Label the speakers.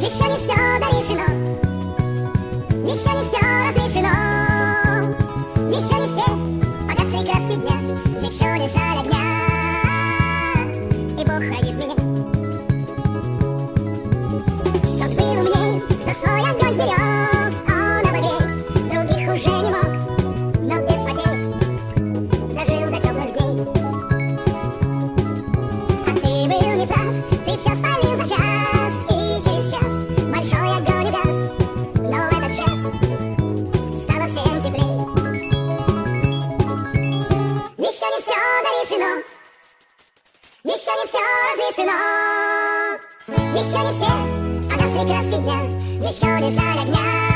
Speaker 1: Еще не все дорешено, еще не все разрешено, еще не все погасли краски дня, еще не жаль огня, и Бог хранит меня. Тот был умней, кто свой огонь сберег, он обогреть других уже не мог, но без потерь дожил до теплых дней. А ты был не прав, ты все спалил за час, и через час большой огонь угас, но в этот час стало всем теплей. Еще не все дорешено, еще не все разрешено, еще не все погасли краски дня, еще не жаль огня.